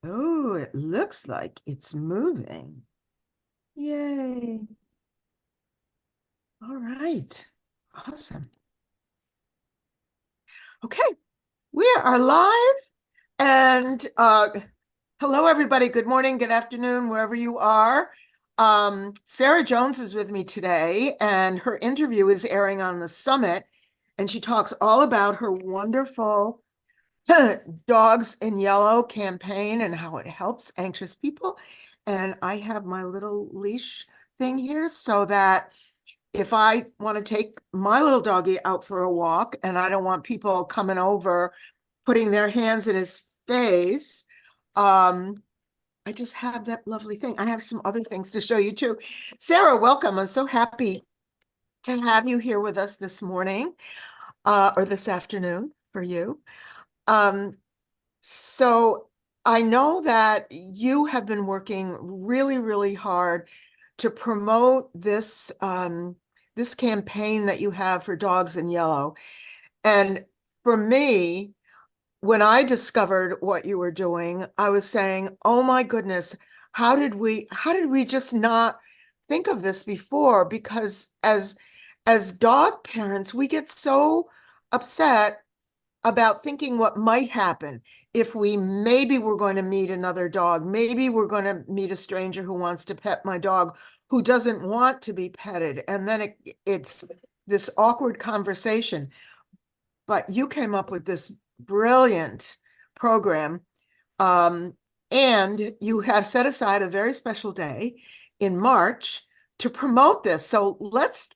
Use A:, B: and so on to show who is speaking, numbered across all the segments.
A: Oh, it looks like it's moving. Yay. All right. Awesome. Okay, we are live. And hello, everybody. Good morning, good afternoon, wherever you are. Sarah Jones is with me today, and her interview is airing on the Summit. And she talks all about her wonderful Dogs in Yellow campaign and how it helps anxious people. And I have my little leash thing here so that if I want to take my little doggy out for a walk and I don't want people coming over, putting their hands in his face, I just have that lovely thing. I have some other things to show you too. Sarah, welcome. I'm so happy to have you here with us this morning, or this afternoon for you. Um, So I know that you have been working really, really hard to promote this campaign that you have for Dogs in Yellow. And for me, when I discovered what you were doing, I was saying, "Oh my goodness, how did we just not think of this before?" Because as dog parents, we get so upset about thinking what might happen if we maybe we're going to meet another dog. Maybe we're going to meet a stranger who wants to pet my dog who doesn't want to be petted. And then it's this awkward conversation. But you came up with this brilliant program. Um, and you have set aside a very special day in March to promote this. So let's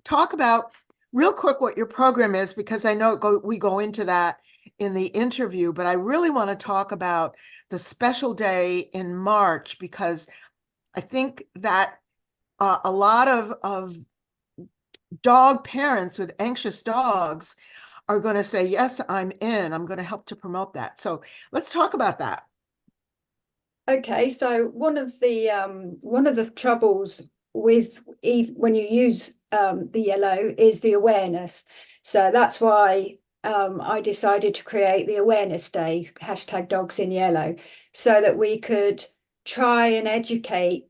A: talk about real quick what your program is, because I know we go into that in the interview, but I really want to talk about the special day in March, because I think that a lot of dog parents with anxious dogs are going to say, yes, I'm in. I'm going to help to promote that. So let's talk about that.
B: Okay, so one of the troubles with when you use the yellow is the awareness. So that's why I decided to create the awareness day, hashtag dogs in yellow, so that we could try and educate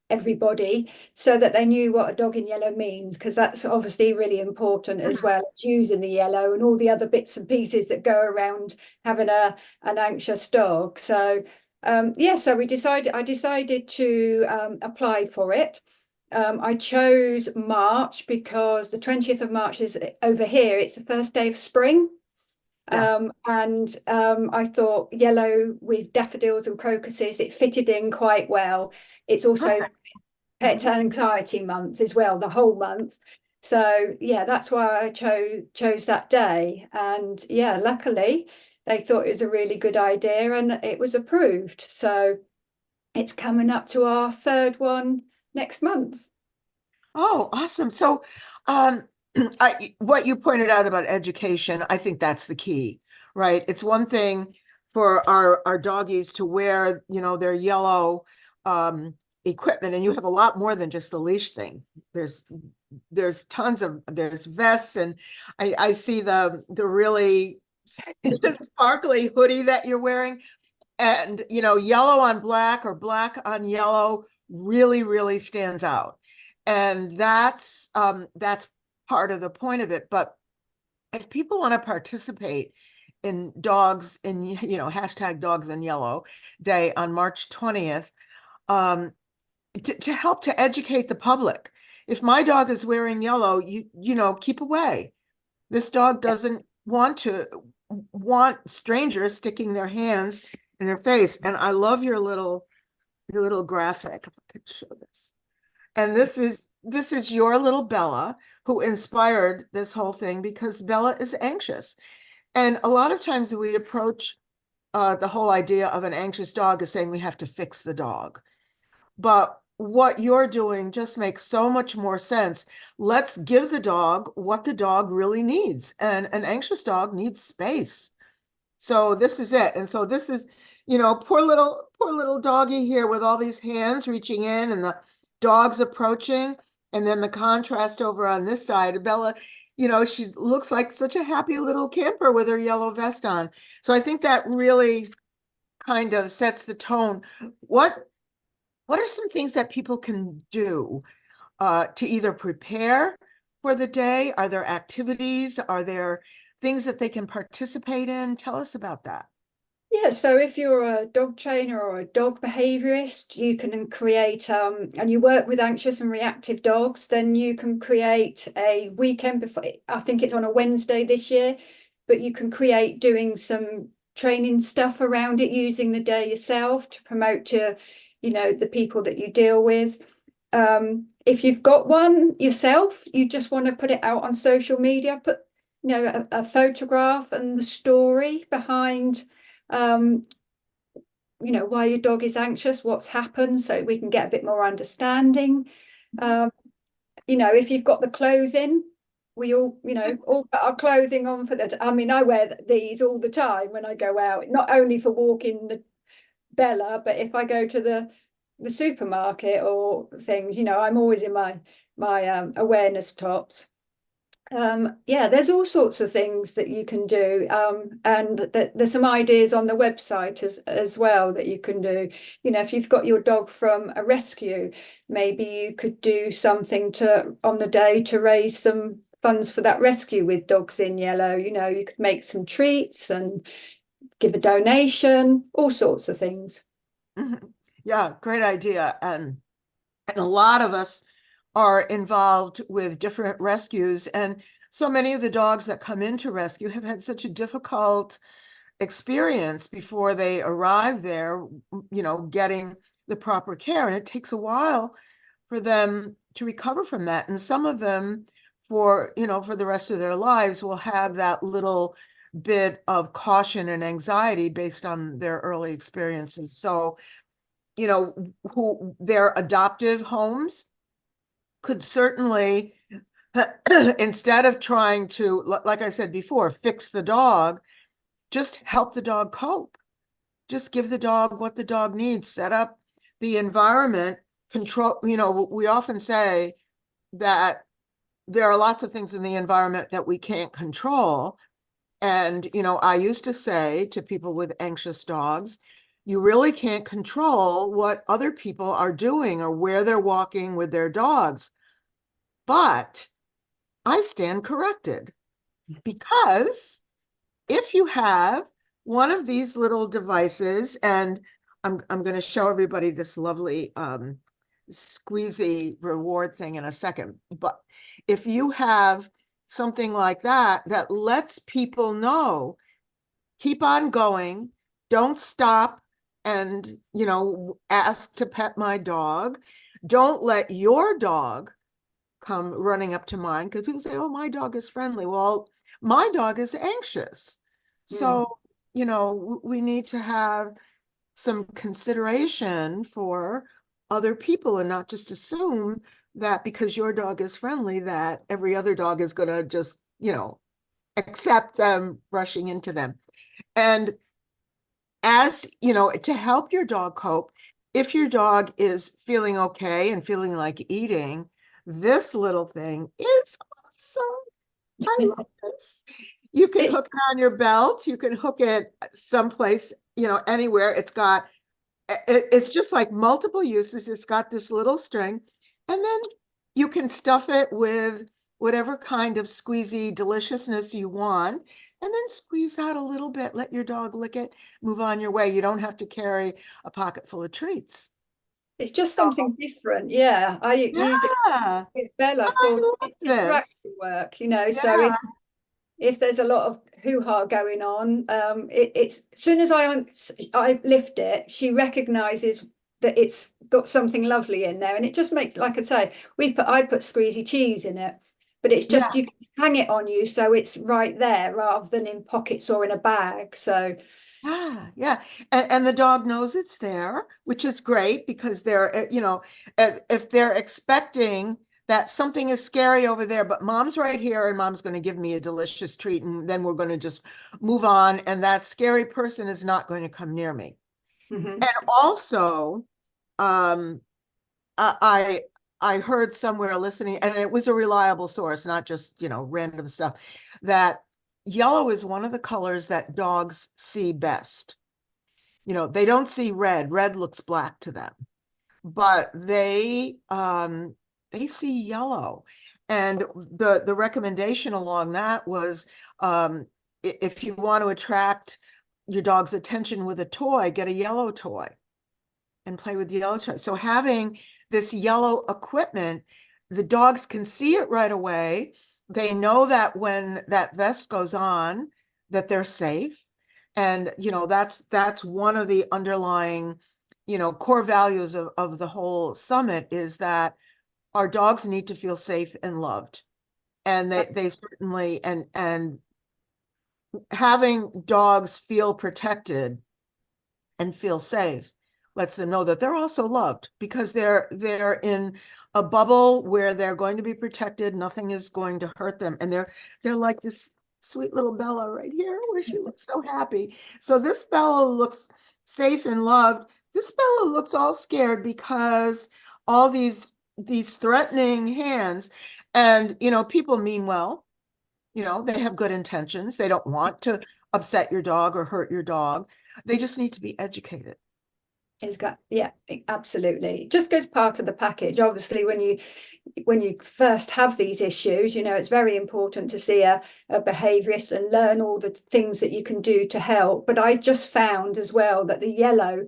B: everybody so that they knew what a dog in yellow means, because that's obviously really important, as well as using the yellow and all the other bits and pieces that go around having an anxious dog. So yeah, so I decided to apply for it. I chose March because the 20th of March is over here. It's the first day of spring.
A: Yeah.
B: And I thought yellow with daffodils and crocuses, it fitted in quite well. It's also
A: Perfect.
B: pet anxiety month as well, the whole month. So yeah, that's why I chose that day. And yeah, luckily they thought it was a really good idea and it was approved. So it's coming up to our third one next month.
A: Oh, awesome. So, what you pointed out about education, I think that's the key, right? It's one thing for our doggies to wear, their yellow equipment, and you have a lot more than just the leash thing. There's there's vests, and I see the really sparkly hoodie that you're wearing, and yellow on black or black on yellow really, really stands out. And that's part of the point of it. But if people want to participate in dogs in hashtag dogs in yellow day on March 20th, to help to educate the public, if my dog is wearing yellow, keep away. This dog doesn't want strangers sticking their hands in their face. And I love your little graphic. If I could show this. And this is your little Bella, who inspired this whole thing, because Bella is anxious. And a lot of times we approach the whole idea of an anxious dog as saying we have to fix the dog. But what you're doing just makes so much more sense. Let's give the dog what the dog really needs. And an anxious dog needs space. So this is it. And so this is, poor little doggy here with all these hands reaching in and the dogs approaching. And then the contrast over on this side, Bella, she looks like such a happy little camper with her yellow vest on. So I think that really kind of sets the tone. What are some things that people can do to either prepare for the day? Are there activities? Are there things that they can participate in? Tell us about that.
B: Yeah, so if you're a dog trainer or a dog behaviorist, you can create and you work with anxious and reactive dogs, then you can create a weekend before, I think it's on a Wednesday this year, but you can create doing some training stuff around it using the day yourself to promote to, the people that you deal with. If you've got one yourself, you just want to put it out on social media, put, a photograph and the story behind why your dog is anxious, what's happened, so we can get a bit more understanding. If you've got the clothing, we all put our clothing on for that. I mean, I wear these all the time when I go out, not only for walking the Bella, but if I go to the supermarket or things, I'm always in my awareness tops. Yeah, there's all sorts of things that you can do, and there's some ideas on the website as well that you can do. If you've got your dog from a rescue, maybe you could do something on the day to raise some funds for that rescue with Dogs in Yellow. You could make some treats and give a donation, all sorts of things.
A: Yeah, great idea. And a lot of us are involved with different rescues. And so many of the dogs that come into rescue have had such a difficult experience before they arrive there, getting the proper care. And it takes a while for them to recover from that. And some of them for the rest of their lives will have that little bit of caution and anxiety based on their early experiences. So, who their adoptive homes could certainly, instead of trying to, like I said before, fix the dog, just help the dog cope. Just give the dog what the dog needs, set up the environment, control. We often say that there are lots of things in the environment that we can't control. And, I used to say to people with anxious dogs, you really can't control what other people are doing or where they're walking with their dogs. But I stand corrected, because if you have one of these little devices, and I'm going to show everybody this lovely squeezy reward thing in a second, but if you have something like that that lets people know, keep on going, don't stop and ask to pet my dog, don't let your dog come running up to mine, because people say, oh, my dog is friendly. Well, my dog is anxious. So, we need to have some consideration for other people and not just assume that because your dog is friendly, that every other dog is going to just, accept them rushing into them. And as to help your dog cope, if your dog is feeling okay and feeling like eating, this little thing is awesome. I love this. You can hook it on your belt. You can hook it someplace, anywhere. It's just like multiple uses. It's got this little string, and then you can stuff it with whatever kind of squeezy deliciousness you want, and then squeeze out a little bit, let your dog lick it, move on your way. You don't have to carry a pocket full of treats.
B: It's just something different. Yeah, I use it
A: Yeah,
B: with Bella
A: I
B: for
A: love this.
B: distraction work, so
A: Yeah.
B: if there's a lot of hoo-ha going on, it's as soon as I lift it, she recognizes that it's got something lovely in there, and it just makes, like I say, I put squeezy cheese in it, but it's just
A: Yeah.
B: you can hang it on you, so it's right there rather than in pockets or in a bag. So
A: Yeah. And the dog knows it's there, which is great, because they're, if they're expecting that something is scary over there, but mom's right here and mom's going to give me a delicious treat, and then we're going to just move on, and that scary person is not going to come near me.
B: mhm.
A: And also, um, I heard somewhere listening, and it was a reliable source, not just, random stuff, that yellow is one of the colors that dogs see best. They don't see red. Red looks black to them, but they see yellow. And the recommendation along that was, if you want to attract your dog's attention with a toy, get a yellow toy and play with the yellow toy. So having this yellow equipment, the dogs can see it right away. They know that when that vest goes on, that they're safe. And, that's one of the underlying, core values of the whole summit, is that our dogs need to feel safe and loved. And they certainly, and having dogs feel protected and feel safe lets them know that they're also loved, because they're in a bubble where they're going to be protected. Nothing is going to hurt them. And they're like this sweet little Bella right here, where she looks so happy. So this Bella looks safe and loved. This Bella looks all scared because all these threatening hands, and people mean well. They have good intentions. They don't want to upset your dog or hurt your dog. They just need to be educated.
B: Yeah, absolutely. It just goes part of the package. Obviously, when you first have these issues, it's very important to see a behaviorist and learn all the things that you can do to help. But I just found as well that the yellow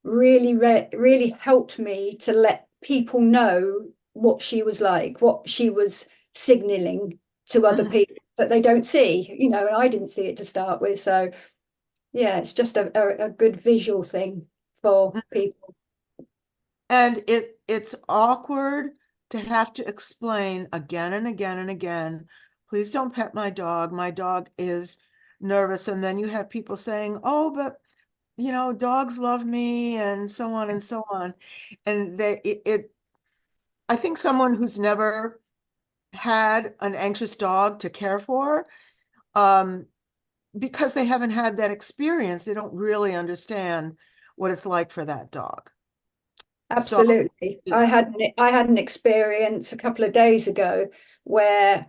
B: really helped me to let people know what she was like, what she was signaling to other people that they don't see, and I didn't see it to start with. So yeah, it's just a good visual thing for people.
A: And it's awkward to have to explain again and again and again, please don't pet my dog. My dog is nervous. And then you have people saying, oh, but dogs love me, and so on and so on. And I think someone who's never had an anxious dog to care for, because they haven't had that experience, they don't really understand what it's like for that dog.
B: Absolutely.
A: So,
B: I had an experience a couple of days ago where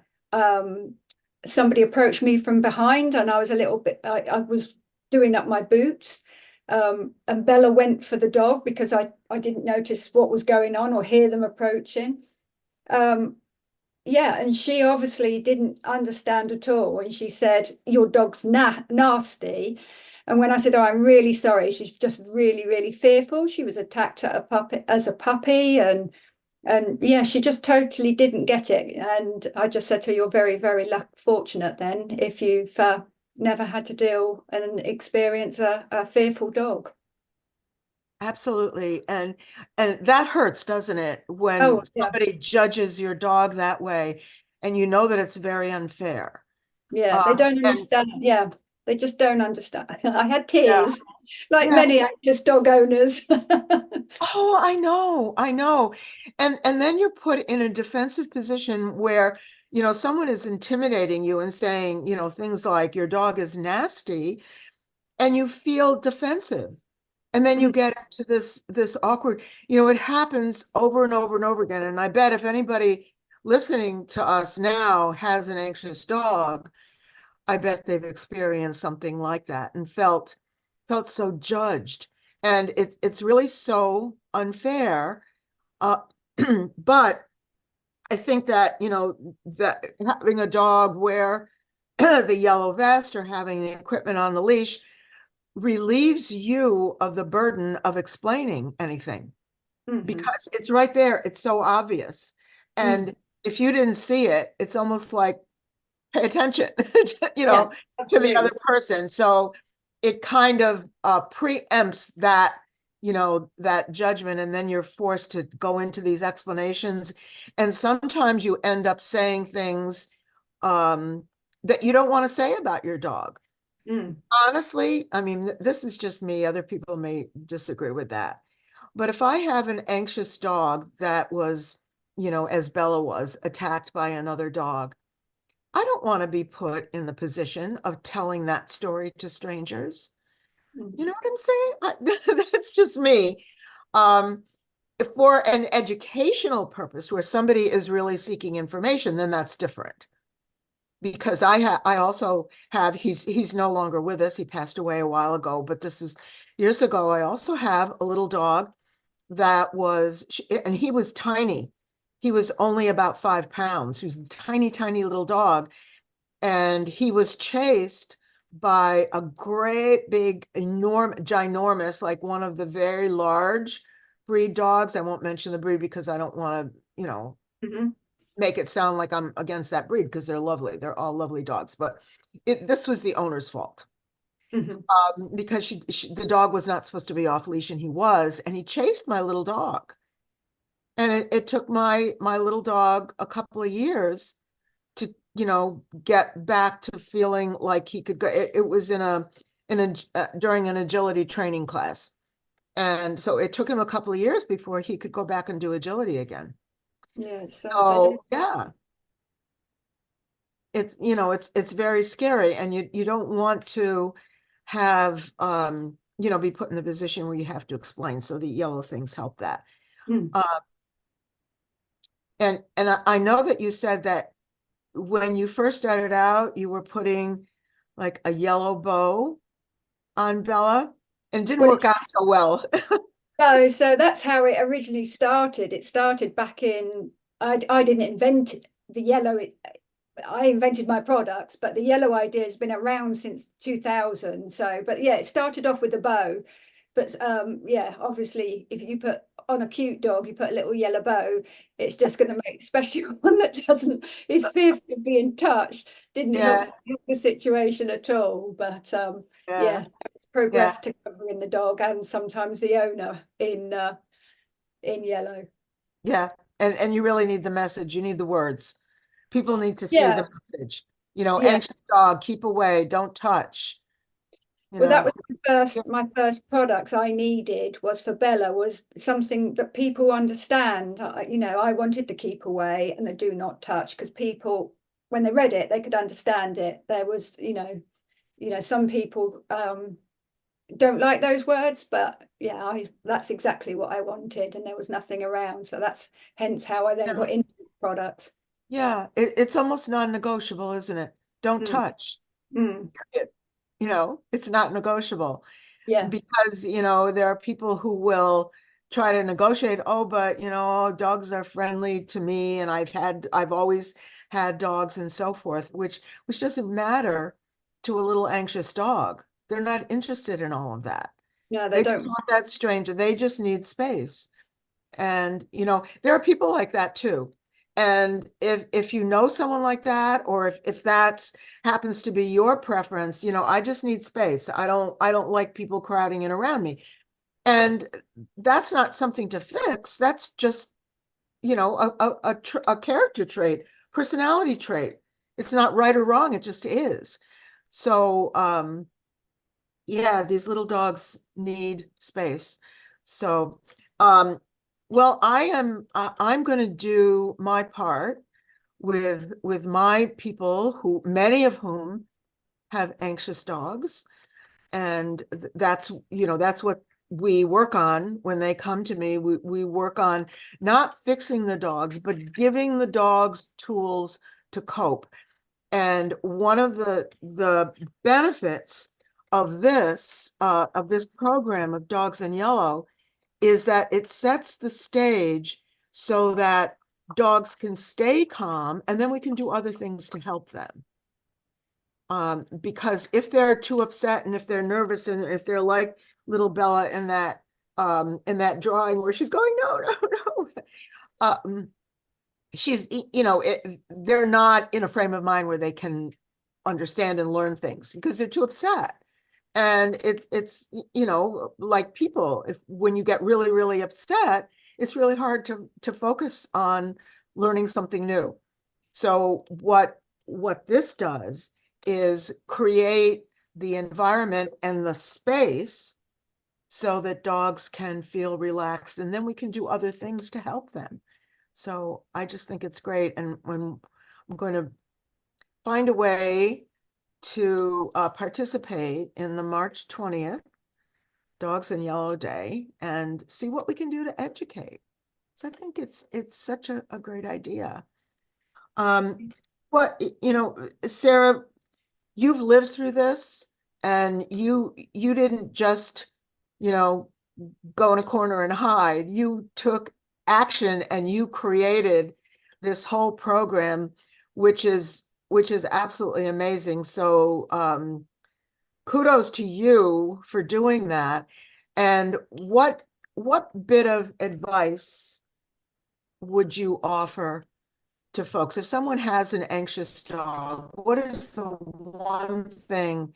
B: somebody approached me from behind, and I was a little bit I was doing up my boots, and Bella went for the dog because I didn't notice what was going on or hear them approaching. Yeah, and she obviously didn't understand at all when she said, your dog's nasty. And when I said, oh, I'm really sorry, she's just really, really fearful. She was attacked as a puppy, and yeah, she just totally didn't get it. And I just said to her, you're very, very fortunate then if you've never had to deal and experience a fearful dog.
A: absolutely. And that hurts, doesn't it? When
B: Oh, yeah.
A: somebody judges your dog that way, and you know that it's very unfair.
B: Yeah, they don't
A: And
B: understand. Yeah, they just don't understand. I had
A: yeah,
B: tears, like
A: yeah.
B: many anxious dog owners.
A: Oh, I know. And then you're put in a defensive position where, someone is intimidating you and saying, things like your dog is nasty, and you feel defensive. And then you get into this awkward, it happens over and over and over again. And I bet if anybody listening to us now has an anxious dog, I bet they've experienced something like that and felt so judged. And it's really so unfair. Uh, but I think that, that having a dog wear the yellow vest or having the equipment on the leash relieves you of the burden of explaining anything, because it's right there. It's so obvious. And if you didn't see it, it's almost like, pay attention,
B: Yeah,
A: to the other
B: absolutely.
A: person. So it kind of preempts that, that judgment. And then you're forced to go into these explanations. And sometimes you end up saying things that you don't want to say about your dog.
B: Mm.
A: Honestly, I mean, this is just me. Other people may disagree with that. But if I have an anxious dog that was, as Bella was, attacked by another dog, I don't want to be put in the position of telling that story to strangers. You know what I'm saying? That's just me. Um, for an educational purpose where somebody is really seeking information, then that's different. because I also have, he's no longer with us. He passed away a while ago, but this is years ago. I also have a little dog that was, and he was tiny. He was only about 5 pounds. He was a tiny, tiny little dog. And he was chased by a great big, ginormous, like one of the very large breed dogs. I won't mention the breed because I don't want to,
B: Mhm.
A: make it sound like I'm against that breed, because they're lovely. They're all lovely dogs, but this was the owner's fault.
B: Mhm.
A: Because the dog was not supposed to be off leash, and he was, and he chased my little dog. And it took my little dog a couple of years to, get back to feeling like he could go. It was during an agility training class. And so it took him a couple of years before he could go back and do agility again.
B: Yeah, so they
A: So
B: don't.
A: yeah, it's very scary, and you don't want to have, be put in the position where you have to explain. So the yellow things help that.
B: Mm.
A: Uh, and I know that you said that when you first started out, you were putting like a yellow bow on Bella, and it didn't
B: Well,
A: work out so well.
B: no, so that's how it originally started. It started back in, I didn't invent the yellow. I invented my products, but the yellow idea has been around since 2000. So, but yeah, it started off with a bow. But yeah, obviously, if you put on a cute dog, you put a little yellow bow, it's just going to make, especially one that doesn't, is fearful of being touched, didn't
A: Yeah,
B: help the situation at all. But
A: yeah,
B: yeah,
A: yeah,
B: progress to covering the dog and sometimes the owner in yellow.
A: yeah. And you really need the message. You need the words. People need to see
B: Yeah,
A: the message.
B: yeah.
A: Anxious dog, keep away, don't touch. You
B: Well, that
A: know,
B: was my first products I needed was for Bella, was something that people understand. I wanted the keep away and the do not touch, because people, when they read it, they could understand it. There was, some people don't like those words, but yeah, that's exactly what I wanted, and there was nothing around. So that's hence how I then
A: yeah,
B: got into products.
A: yeah. It's almost non-negotiable, isn't it? Don't
B: Mm,
A: touch.
B: mm,
A: It's not negotiable.
B: yeah.
A: Because there are people who will try to negotiate. Oh, but dogs are friendly to me, and I've always had dogs, and so forth, which doesn't matter to a little anxious dog. They're not interested in all of that.
B: No, they
A: They just
B: don't.
A: want that stranger. They just need space. And there are people like that too. And if you know someone like that, or if that's happens to be your preference, I just need space. I don't like people crowding in around me. And that's not something to fix. That's just, a character trait, personality trait. It's not right or wrong. It just is. So, yeah, these little dogs need space. So, well, I'm going to do my part with my people, who many of whom have anxious dogs, and that's what we work on when they come to me. We work on not fixing the dogs, but giving the dogs tools to cope. And one of the benefits of this program of Dogs in Yellow is that it sets the stage so that dogs can stay calm, and then we can do other things to help them. Because if they're too upset, and if they're nervous, and if they're like little Bella in that drawing where she's going, no, no, no. She's, they're not in a frame of mind where they can understand and learn things, because they're too upset. And it's like people, if when you get really, really upset, it's really hard to focus on learning something new. So what this does is create the environment and the space so that dogs can feel relaxed, and then we can do other things to help them. So I just think it's great. And when I'm going to find a way to participate in the March 20th Dogs in Yellow Day, and see what we can do to educate. So I think it's such a great idea. Um, Sarah, you've lived through this, and you didn't just, you know, go in a corner and hide. You took action and you created this whole program, which is absolutely amazing. So kudos to you for doing that. And what bit of advice would you offer to folks? If someone has an anxious dog, what is the one thing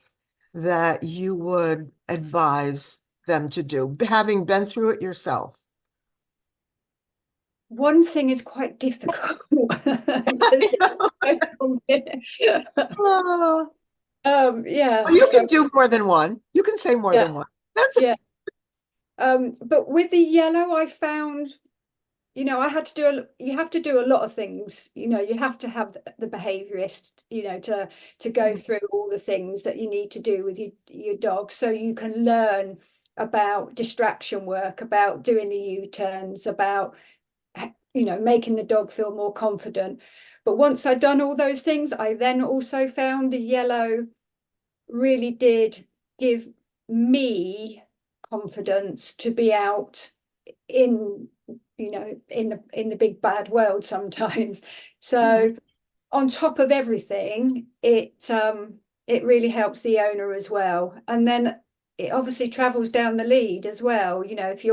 A: that you would advise them to do, having been through it yourself?
B: One thing is quite difficult because
A: Oh,
B: yeah,
A: you
B: so
A: can do more than one. You can say more
B: yeah,
A: than one. That's
B: yeah. But with the yellow, I found, I had to you have to do a lot of things. You have to have the behaviorist, to go through all the things that you need to do with your dog so you can learn about distraction work, about doing the U-turns, about, making the dog feel more confident. But once I'd done all those things, I then also found the yellow really did give me confidence to be out in in the big bad world sometimes. So on top of everything, it really helps the owner as well. And then it obviously travels down the lead as well. If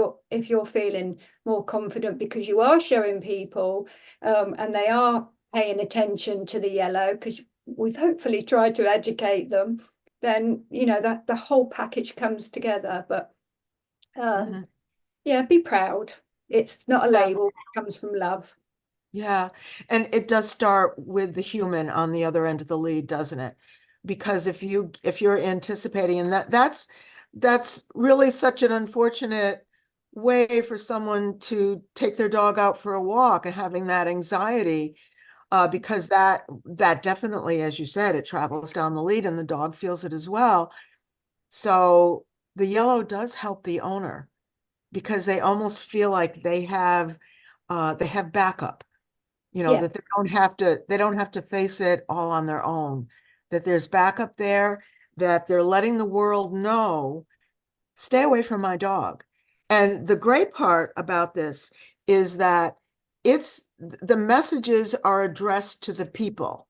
B: you're feeling more confident because you are showing people, and they are paying attention to the yellow, because we've hopefully tried to educate them, then that the whole package comes together. But
A: Mhm.
B: yeah, be proud. It's not a
A: Yeah.
B: label, it comes from love.
A: Yeah, and it does start with the human on the other end of the lead, doesn't it? Because if you're anticipating, and that's really such an unfortunate way for someone to take their dog out for a walk and having that anxiety, because that definitely, as you said, it travels down the lead and the dog feels it as well. So the yellow does help the owner because they almost feel like they have backup,
B: Yeah.
A: that they don't have to face it all on their own, that there's backup there, that they're letting the world know, stay away from my dog. And the great part about this is that if the messages are addressed to the people,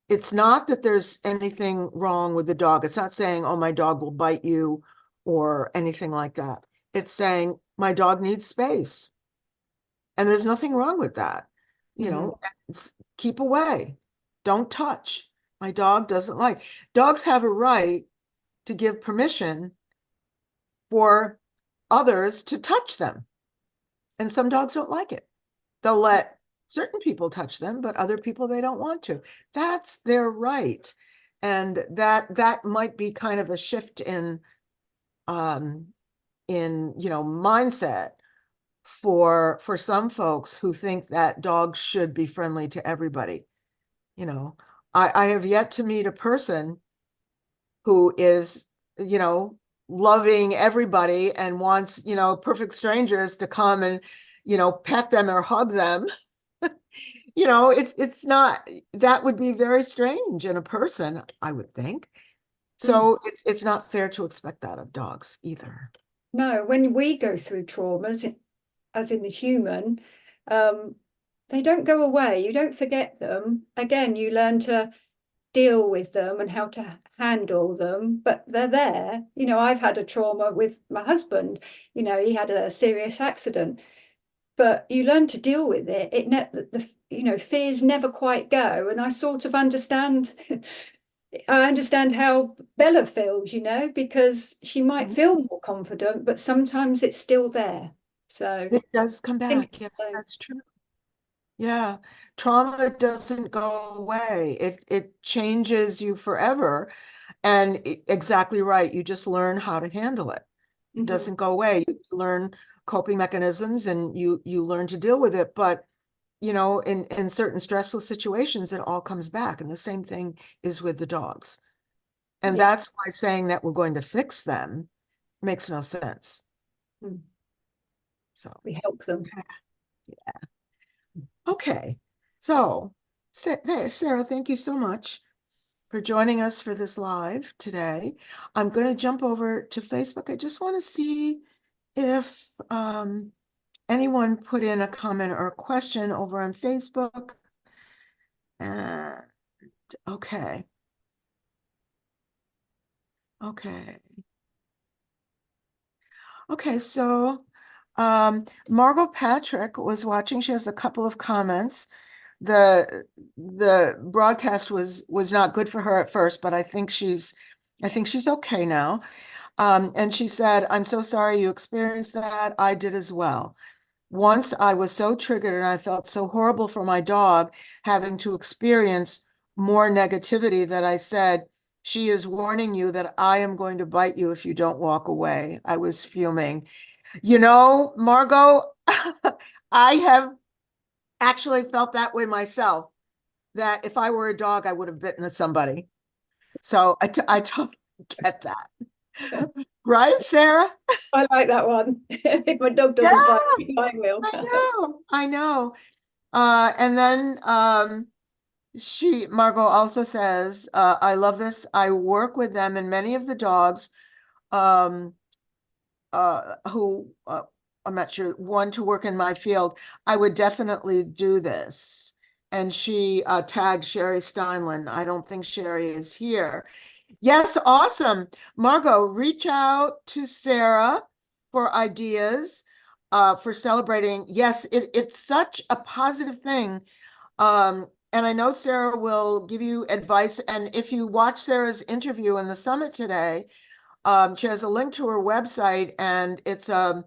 A: it's not that there's anything wrong with the dog. It's not saying, oh, my dog will bite you or anything like that. It's saying, my dog needs space. And there's nothing wrong with that. You
B: Mhm.
A: know, keep away. Don't touch. My dog doesn't like. Dogs have a right to give permission for others to touch them. And some dogs don't like it. They'll let certain people touch them, but other people they don't want to. That's their right. And that might be kind of a shift um in mindset for some folks who think that dogs should be friendly to everybody. You know, I have yet to meet a person who is, loving everybody and wants, perfect strangers to come and, pet them or hug them. It's not, that would be very strange in a person, I would think.
B: Mm.
A: So it's not fair to expect that of dogs either.
B: No, when we go through traumas, as in the human, um, they don't go away. You don't forget them. Again, you learn to deal with them and how to handle them, but they're there. I've had a trauma with my husband. He had a serious accident, but you learn to deal with it. Fears never quite go. And I sort of understand. I understand how Bella feels, because she might
A: Mhm.
B: feel more confident, but sometimes it's still there. So
A: It does come
B: I think
A: back.
B: it's
A: Yes,
B: the same.
A: that's true. Yeah, trauma doesn't go away. It changes you forever. And exactly right. You just learn how to handle it. It
B: Mhm.
A: doesn't go away. You learn coping mechanisms and you learn to deal with it. But in certain stressful situations, it all comes back. And the same thing is with the dogs. And
B: Yeah.
A: that's why saying that we're going to fix them makes no sense.
B: Mm.
A: So,
B: We help them.
A: okay. So Sarah, thank you so much for joining us for this live today. I'm going to jump over to Facebook. I just want to see if anyone put in a comment or a question over on Facebook. And okay. Okay. Okay, so Margot Patrick was watching. She has a couple of comments. The broadcast was not good for her at first, but I think she's okay now. And she said, "I'm so sorry you experienced that. I did as well. Once I was so triggered and I felt so horrible for my dog having to experience more negativity that I said, 'She is warning you that I am going to bite you if you don't walk away.' I was fuming." You know, Margot, I have actually felt that way myself, that if I were a dog, I would have bitten at somebody. So I totally get that. Right, Sarah?
B: I like that one. If my dog
A: Yeah,
B: doesn't bite me, I will.
A: I know. And then Margot also says, I love this. I work with them and many of the dogs um, who I'm not sure, want to work in my field. I would definitely do this. And she tagged Sherry Steinland. I don't think Sherry is here. Yes, awesome. Margot, reach out to Sarah for ideas for celebrating. Yes, it's such a positive thing. And I know Sarah will give you advice. And if you watch Sarah's interview in the summit today, she has a link to her website, and it's a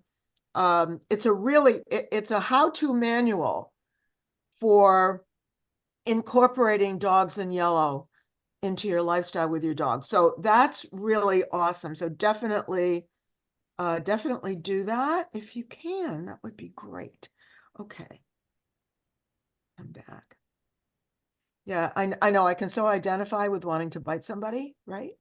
A: how-to manual for incorporating dogs in yellow into your lifestyle with your dog. So that's really awesome. So definitely do that if you can. That would be great. Okay. I'm back. Yeah, I know I can so identify with wanting to bite somebody, right?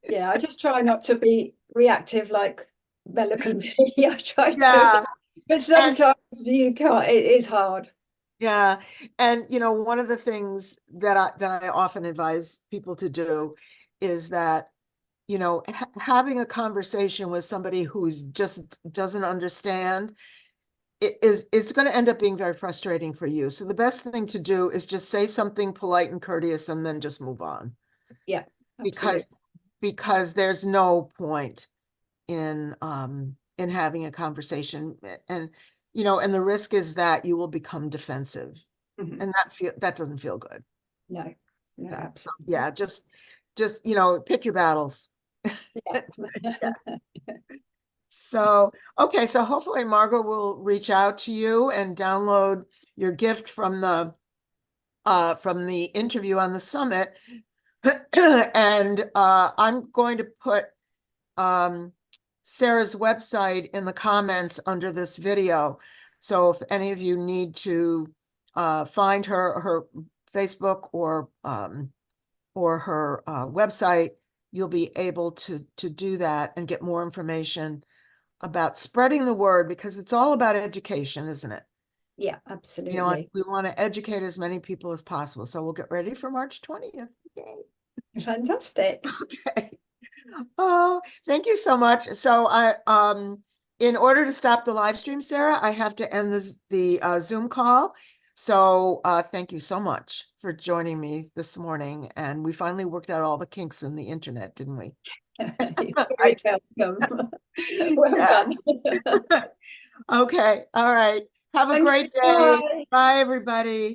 B: Yeah, I just try not to be reactive like Bella can be. I try to,
A: Yeah.
B: but
A: And
B: sometimes you can't. It is hard.
A: yeah, and one of the things that I often advise people to do is that having a conversation with somebody who's just doesn't understand it's going to end up being very frustrating for you. So the best thing to do is just say something polite and courteous and then just move on,
B: Yeah,
A: because
B: absolutely.
A: there's no point in having a conversation, and and the risk is that you will become defensive,
B: Mhm.
A: and that doesn't feel good.
B: No, no,
A: So
B: absolutely.
A: yeah, just pick your battles.
B: Yeah.
A: So, okay, so hopefully Margot will reach out to you and download your gift from the interview on the summit. And I'm going to put Sarah's website in the comments under this video. So if any of you need to find her Facebook or her website, you'll be able to do that and get more information about spreading the word, because it's all about education, isn't it?
B: Yeah, absolutely.
A: We want to educate as many people as possible. So we'll get ready for March 20th. Yay.
B: Fantastic.
A: Okay. Oh, thank you so much. So in order to stop the live stream, Sarah, I have to end the Zoom call. So thank you so much for joining me this morning. And we finally worked out all the kinks in the internet, didn't we?
B: Very welcome. Well
A: Yeah.
B: done.
A: Okay. All right. Have a
B: Thank
A: great
B: you.
A: day.
B: Bye.
A: Bye, everybody.